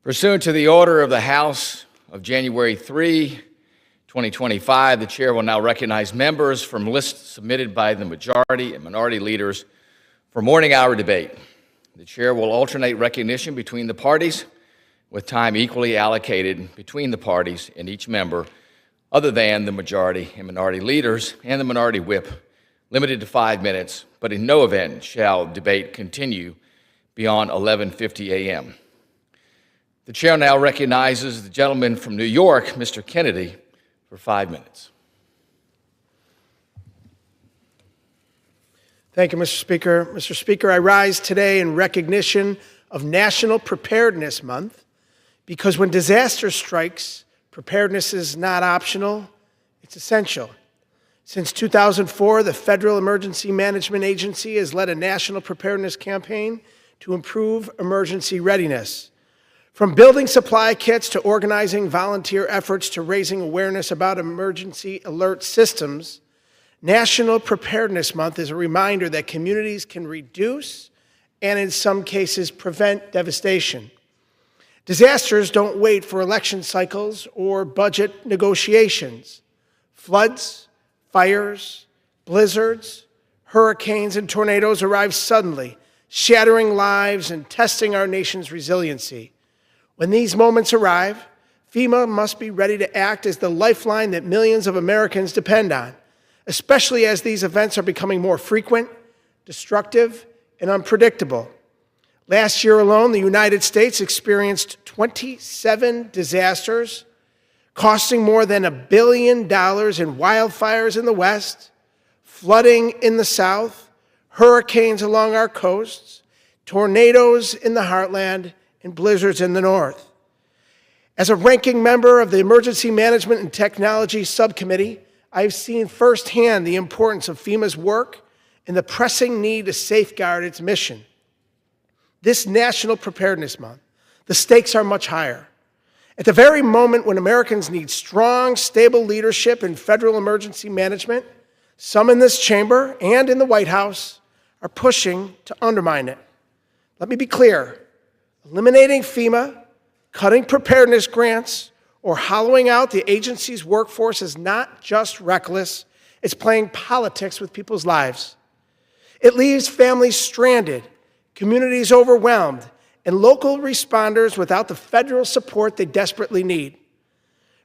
Pursuant to the order of the House of January 3, 2025, the chair will now recognize members from lists submitted by the majority and minority leaders for morning hour debate. The chair will alternate recognition between the parties with time equally allocated between the parties and each member other than the majority and minority leaders and the minority whip, limited to 5 minutes, but in no event shall debate continue beyond 11:50 a.m. The chair now recognizes the gentleman from New York, Mr. Kennedy, for 5 minutes. Thank you, Mr. Speaker. Mr. Speaker, I rise today in recognition of National Preparedness Month because when disaster strikes, preparedness is not optional, it's essential. Since 2004, the Federal Emergency Management Agency has led a national preparedness campaign to improve emergency readiness. From building supply kits to organizing volunteer efforts to raising awareness about emergency alert systems, National Preparedness Month is a reminder that communities can reduce and in some cases prevent devastation. Disasters don't wait for election cycles or budget negotiations. Floods, fires, blizzards, hurricanes, and tornadoes arrive suddenly, shattering lives and testing our nation's resiliency. When these moments arrive, FEMA must be ready to act as the lifeline that millions of Americans depend on, especially as these events are becoming more frequent, destructive, and unpredictable. Last year alone, the United States experienced 27 disasters, costing more than $1 billion in wildfires in the West, flooding in the South, hurricanes along our coasts, tornadoes in the heartland, and blizzards in the North. As a ranking member of the Emergency Management and Technology Subcommittee, I've seen firsthand the importance of FEMA's work and the pressing need to safeguard its mission. This National Preparedness Month, the stakes are much higher. At the very moment when Americans need strong, stable leadership in federal emergency management, some in this chamber and in the White House are pushing to undermine it. Let me be clear. Eliminating FEMA, cutting preparedness grants, or hollowing out the agency's workforce is not just reckless, it's playing politics with people's lives. It leaves families stranded, communities overwhelmed, and local responders without the federal support they desperately need.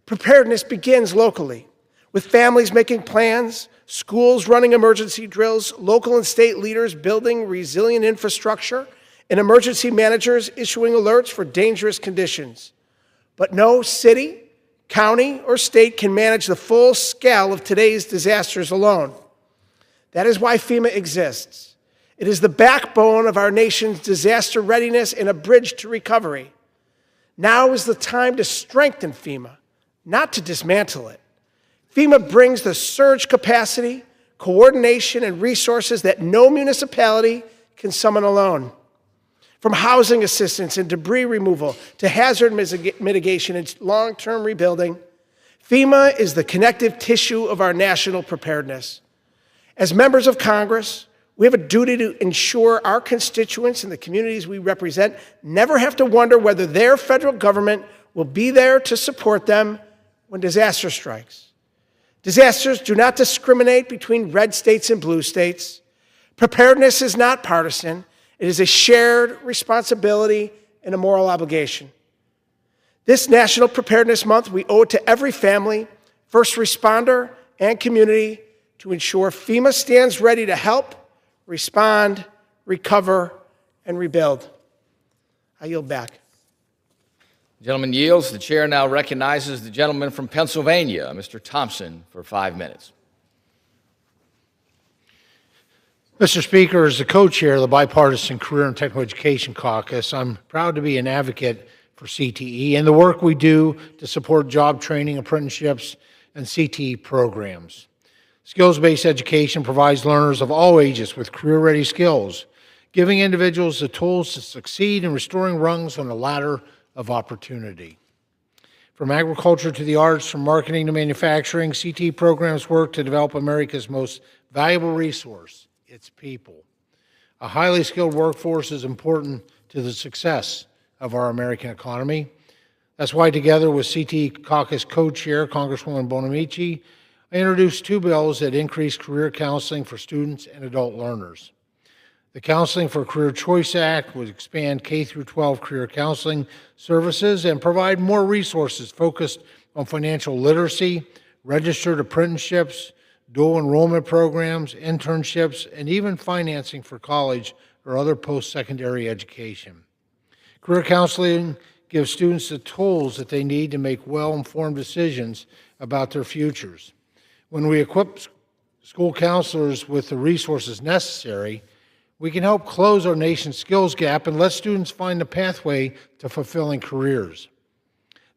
Preparedness begins locally, with families making plans, schools running emergency drills, local and state leaders building resilient infrastructure, and emergency managers issuing alerts for dangerous conditions. But no city, county, or state can manage the full scale of today's disasters alone. That is why FEMA exists. It is the backbone of our nation's disaster readiness and a bridge to recovery. Now is the time to strengthen FEMA, not to dismantle it. FEMA brings the surge capacity, coordination, and resources that no municipality can summon alone. From housing assistance and debris removal to hazard mitigation and long-term rebuilding, FEMA is the connective tissue of our national preparedness. As members of Congress, we have a duty to ensure our constituents and the communities we represent never have to wonder whether their federal government will be there to support them when disaster strikes. Disasters do not discriminate between red states and blue states. Preparedness is not partisan. It is a shared responsibility and a moral obligation. This National Preparedness Month, we owe it to every family, first responder, and community to ensure FEMA stands ready to help, respond, recover, and rebuild. I yield back. The gentleman yields. The chair now recognizes the gentleman from Pennsylvania, Mr. Thompson, for 5 minutes. Mr. Speaker, as the co-chair of the Bipartisan Career and Technical Education Caucus, I'm proud to be an advocate for CTE and the work we do to support job training, apprenticeships, and CTE programs. Skills-based education provides learners of all ages with career-ready skills, giving individuals the tools to succeed in restoring rungs on the ladder of opportunity. From agriculture to the arts, from marketing to manufacturing, CTE programs work to develop America's most valuable resource, its people. A highly skilled workforce is important to the success of our American economy. That's why, together with CTE Caucus Co-Chair Congresswoman Bonamici, I introduced two bills that increase career counseling for students and adult learners. The Counseling for Career Choice Act would expand K-12 career counseling services and provide more resources focused on financial literacy, registered apprenticeships, dual enrollment programs, internships, and even financing for college or other post-secondary education. Career counseling gives students the tools that they need to make well-informed decisions about their futures. When we equip school counselors with the resources necessary, we can help close our nation's skills gap and let students find a pathway to fulfilling careers.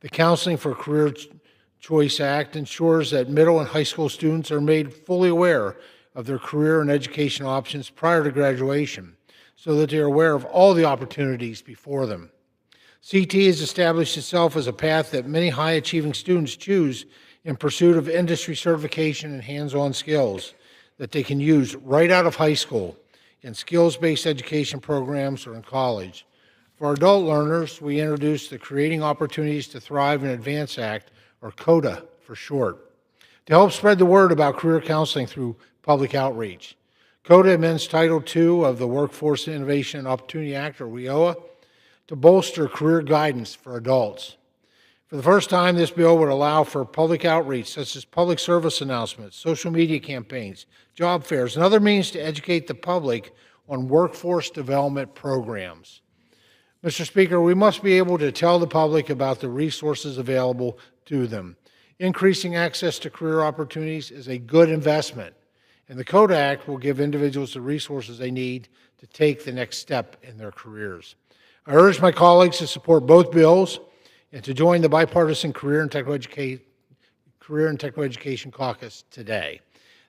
The Counseling for Career Choice Act ensures that middle and high school students are made fully aware of their career and education options prior to graduation, so that they are aware of all the opportunities before them. CT has established itself as a path that many high-achieving students choose in pursuit of industry certification and hands-on skills that they can use right out of high school in skills-based education programs or in college. For adult learners, we introduced the Creating Opportunities to Thrive and Advance Act, or CODA for short, to help spread the word about career counseling through public outreach. CODA amends Title II of the Workforce Innovation and Opportunity Act, or WIOA, to bolster career guidance for adults. For the first time, this bill would allow for public outreach, such as public service announcements, social media campaigns, job fairs, and other means to educate the public on workforce development programs. Mr. Speaker, we must be able to tell the public about the resources available to them. Increasing access to career opportunities is a good investment, and the CODA Act will give individuals the resources they need to take the next step in their careers. I urge my colleagues to support both bills and to join the bipartisan Career and Technical Education Caucus today.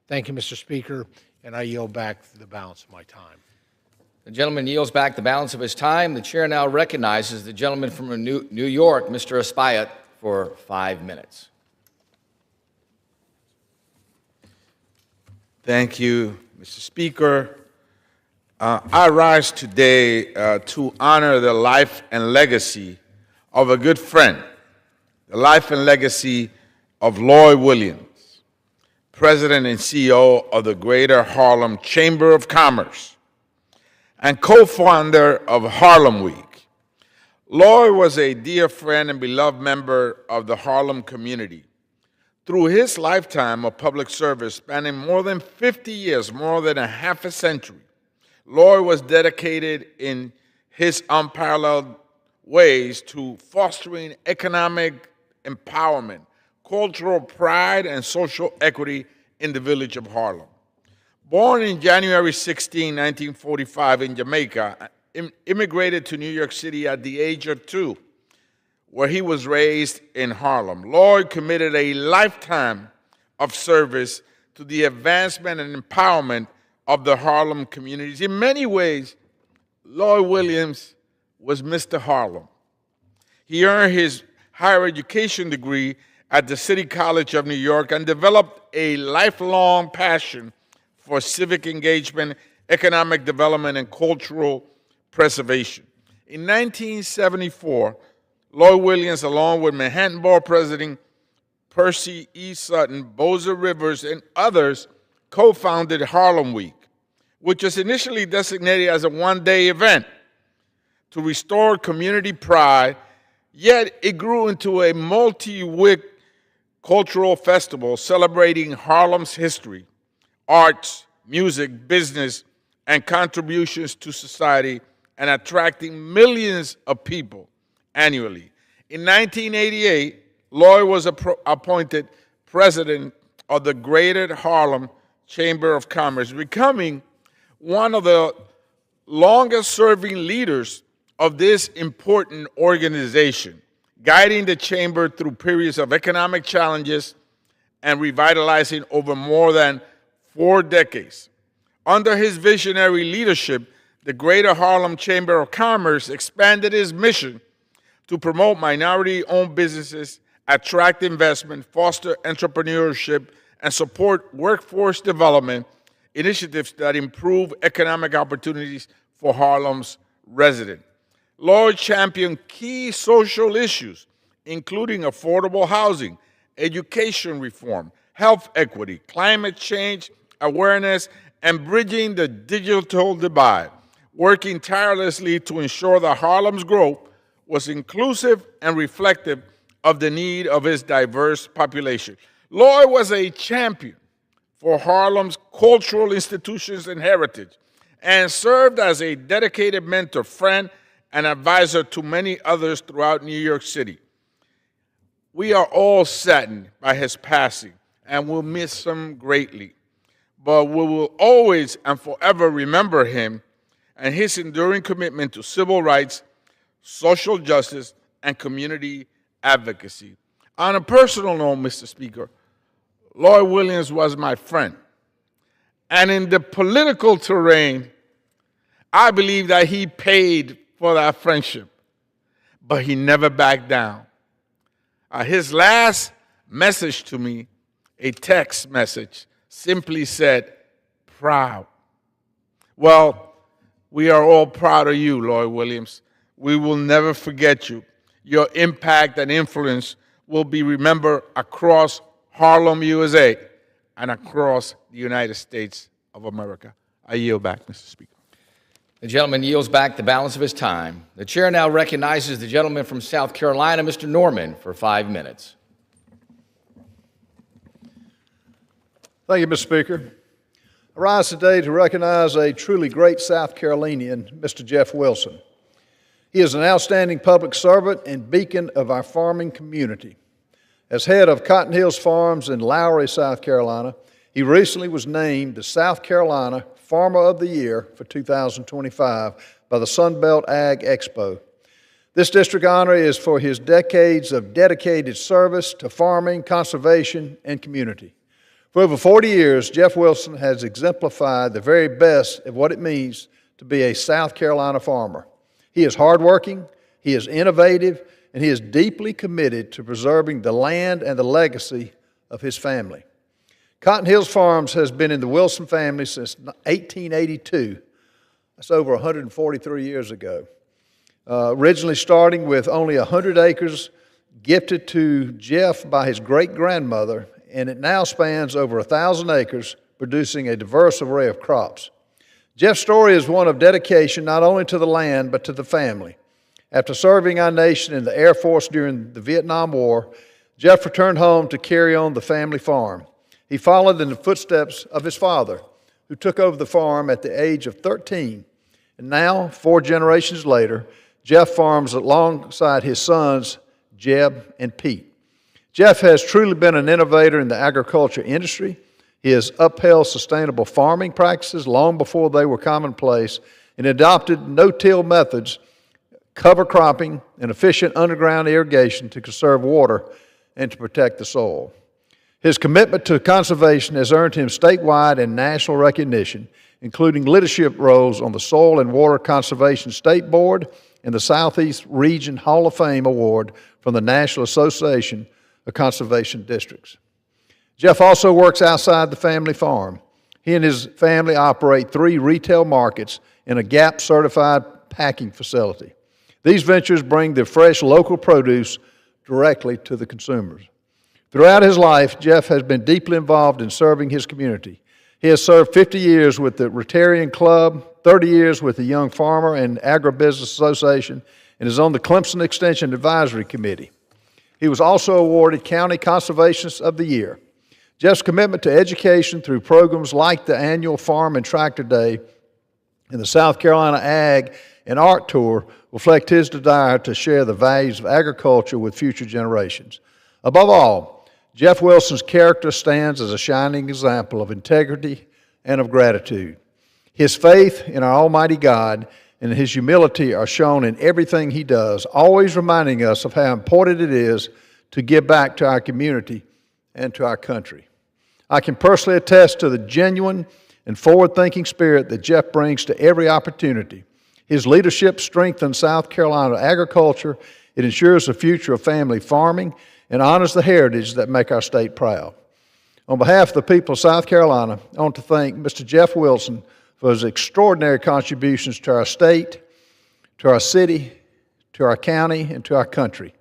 Thank you, Mr. Speaker, and I yield back the balance of my time. The gentleman yields back the balance of his time. The chair now recognizes the gentleman from New York, Mr. Espaillat, for 5 minutes. Thank you, Mr. Speaker. I rise today to honor the life and legacy of a good friend, the life and legacy of Lloyd Williams, President and CEO of the Greater Harlem Chamber of Commerce and co-founder of Harlem Week. Lloyd was a dear friend and beloved member of the Harlem community. Through his lifetime of public service, spanning more than 50 years, more than a half a century, Lloyd was dedicated in his unparalleled ways to fostering economic empowerment, cultural pride, and social equity in the village of Harlem. Born in January 16, 1945 in Jamaica, immigrated to New York City at the age of 2, where he was raised in Harlem. Lloyd committed a lifetime of service to the advancement and empowerment of the Harlem communities. In many ways, Lloyd Williams was Mr. Harlem. He earned his higher education degree at the City College of New York and developed a lifelong passion for civic engagement, economic development, and cultural preservation. In 1974, Lloyd Williams, along with Manhattan Borough President Percy E. Sutton, Boza Rivers, and others, co-founded Harlem Week, which was initially designated as a one-day event to restore community pride, yet it grew into a multi-week cultural festival celebrating Harlem's history, arts, music, business, and contributions to society, and attracting millions of people annually. In 1988, Lloyd was appointed president of the Greater Harlem Chamber of Commerce, becoming one of the longest-serving leaders of this important organization, guiding the chamber through periods of economic challenges and revitalizing over more than 4 decades. Under his visionary leadership, the Greater Harlem Chamber of Commerce expanded its mission to promote minority-owned businesses, attract investment, foster entrepreneurship, and support workforce development initiatives that improve economic opportunities for Harlem's residents. Lloyd championed key social issues, including affordable housing, education reform, health equity, climate change awareness, and bridging the digital divide, working tirelessly to ensure that Harlem's growth was inclusive and reflective of the need of its diverse population. Lloyd was a champion for Harlem's cultural institutions and heritage, and served as a dedicated mentor, friend, and advisor to many others throughout New York City. We are all saddened by his passing, and will miss him greatly. But we will always and forever remember him and his enduring commitment to civil rights, social justice, and community advocacy. On a personal note, Mr. Speaker, Lloyd Williams was my friend. And in the political terrain, I believe that he paid for that friendship, but he never backed down. His last message to me, a text message, simply said, "Proud." Well, we are all proud of you, Lloyd Williams. We will never forget you. Your impact and influence will be remembered across Harlem, USA, and across the United States of America. I yield back, Mr. Speaker. The gentleman yields back the balance of his time. The chair now recognizes the gentleman from South Carolina, Mr. Norman, for 5 minutes. Thank you, Mr. Speaker. I rise today to recognize a truly great South Carolinian, Mr. Jeff Wilson. He is an outstanding public servant and beacon of our farming community. As head of Cotton Hills Farms in Lowry, South Carolina, he recently was named the South Carolina Farmer of the Year for 2025 by the Sunbelt Ag Expo. This district honor is for his decades of dedicated service to farming, conservation, and community. For over 40 years, Jeff Wilson has exemplified the very best of what it means to be a South Carolina farmer. He is hardworking, he is innovative, and he is deeply committed to preserving the land and the legacy of his family. Cotton Hills Farms has been in the Wilson family since 1882. That's over 143 years ago. Originally starting with only 100 acres gifted to Jeff by his great-grandmother, and it now spans over 1,000 acres, producing a diverse array of crops. Jeff's story is one of dedication not only to the land, but to the family. After serving our nation in the Air Force during the Vietnam War, Jeff returned home to carry on the family farm. He followed in the footsteps of his father, who took over the farm at the age of 13. And now, 4 generations later, Jeff farms alongside his sons, Jeb and Pete. Jeff has truly been an innovator in the agriculture industry. He has upheld sustainable farming practices long before they were commonplace and adopted no-till methods, cover cropping, and efficient underground irrigation to conserve water and to protect the soil. His commitment to conservation has earned him statewide and national recognition, including leadership roles on the Soil and Water Conservation State Board and the Southeast Region Hall of Fame Award from the National Association of Conservation Districts. Jeff also works outside the family farm. He and his family operate 3 retail markets and a GAP-certified packing facility. These ventures bring the fresh local produce directly to the consumers. Throughout his life, Jeff has been deeply involved in serving his community. He has served 50 years with the Rotarian Club, 30 years with the Young Farmer and Agribusiness Association, and is on the Clemson Extension Advisory Committee. He was also awarded County Conservationist of the Year. Jeff's commitment to education through programs like the annual Farm and Tractor Day and the South Carolina Ag and Art Tour reflect his desire to share the values of agriculture with future generations. Above all, Jeff Wilson's character stands as a shining example of integrity and of gratitude. His faith in our Almighty God and his humility are shown in everything he does, always reminding us of how important it is to give back to our community and to our country. I can personally attest to the genuine and forward-thinking spirit that Jeff brings to every opportunity. His leadership strengthens South Carolina agriculture, it ensures the future of family farming, and honors the heritage that make our state proud. On behalf of the people of South Carolina, I want to thank Mr. Jeff Wilson for his extraordinary contributions to our state, to our city, to our county, and to our country.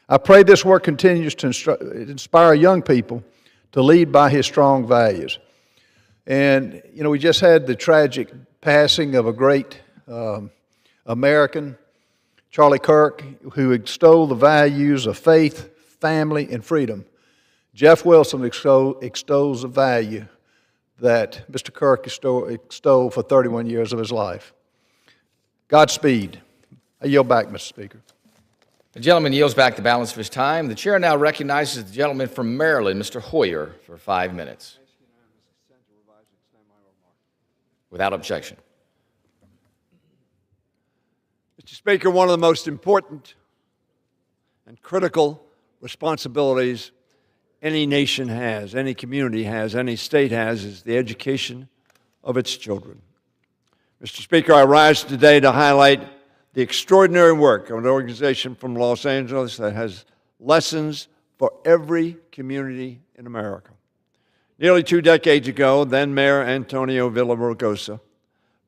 I pray this work continues to inspire young people to lead by his strong values. And, you know, we just had the tragic passing of a great American, Charlie Kirk, who extolled the values of faith, family, and freedom. Jeff Wilson extols the value that Mr. Kirk extolled for 31 years of his life. Godspeed. I yield back, Mr. Speaker. The gentleman yields back the balance of his time. The chair now recognizes the gentleman from Maryland, Mr. Hoyer, for 5 minutes. Without objection. Mr. Speaker, one of the most important and critical responsibilities any nation has, any community has, any state has, is the education of its children. Mr. Speaker, I rise today to highlight the extraordinary work of an organization from Los Angeles that has lessons for every community in America. Nearly 2 decades ago, then Mayor Antonio Villaraigosa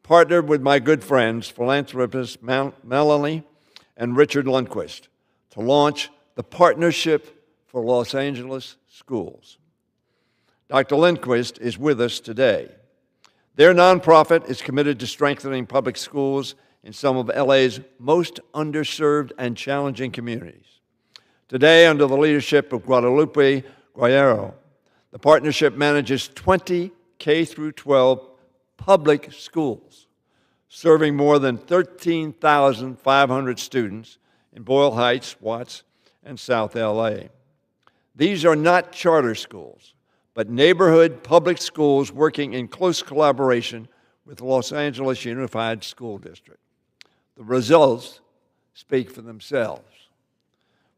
partnered with my good friends, philanthropists Melanie and Richard Lundquist, to launch the Partnership for Los Angeles Schools. Dr. Lundquist is with us today. Their nonprofit is committed to strengthening public schools in some of LA's most underserved and challenging communities. Today, under the leadership of Guadalupe Guerrero, the partnership manages 20 K-12 public schools, serving more than 13,500 students in Boyle Heights, Watts, and South LA. These are not charter schools, but neighborhood public schools working in close collaboration with the Los Angeles Unified School District. The results speak for themselves.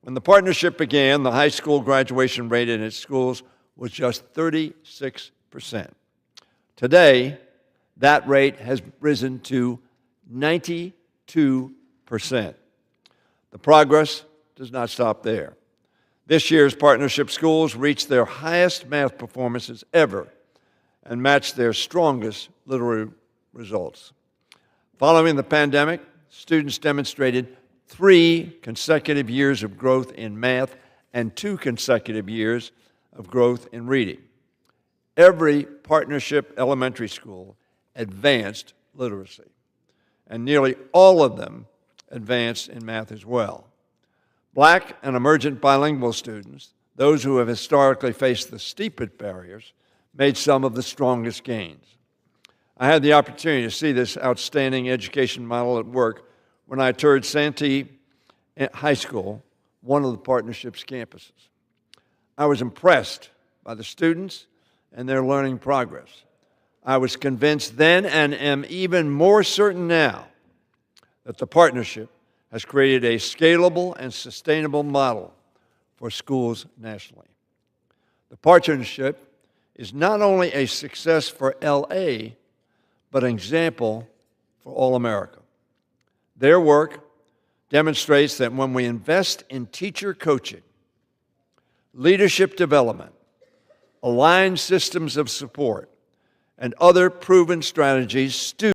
When the partnership began, the high school graduation rate in its schools was just 36%. Today, that rate has risen to 92%. The progress does not stop there. This year's partnership schools reached their highest math performances ever and matched their strongest literary results. Following the pandemic, students demonstrated 3 consecutive years of growth in math and 2 consecutive years of growth in reading. Every partnership elementary school advanced literacy, and nearly all of them advanced in math as well. Black and emergent bilingual students, those who have historically faced the steepest barriers, made some of the strongest gains. I had the opportunity to see this outstanding education model at work when I toured Santee High School, one of the partnership's campuses. I was impressed by the students and their learning progress. I was convinced then and am even more certain now that the partnership has created a scalable and sustainable model for schools nationally. The partnership is not only a success for LA, but an example for all America. Their work demonstrates that when we invest in teacher coaching, leadership development, aligned systems of support, and other proven strategies, students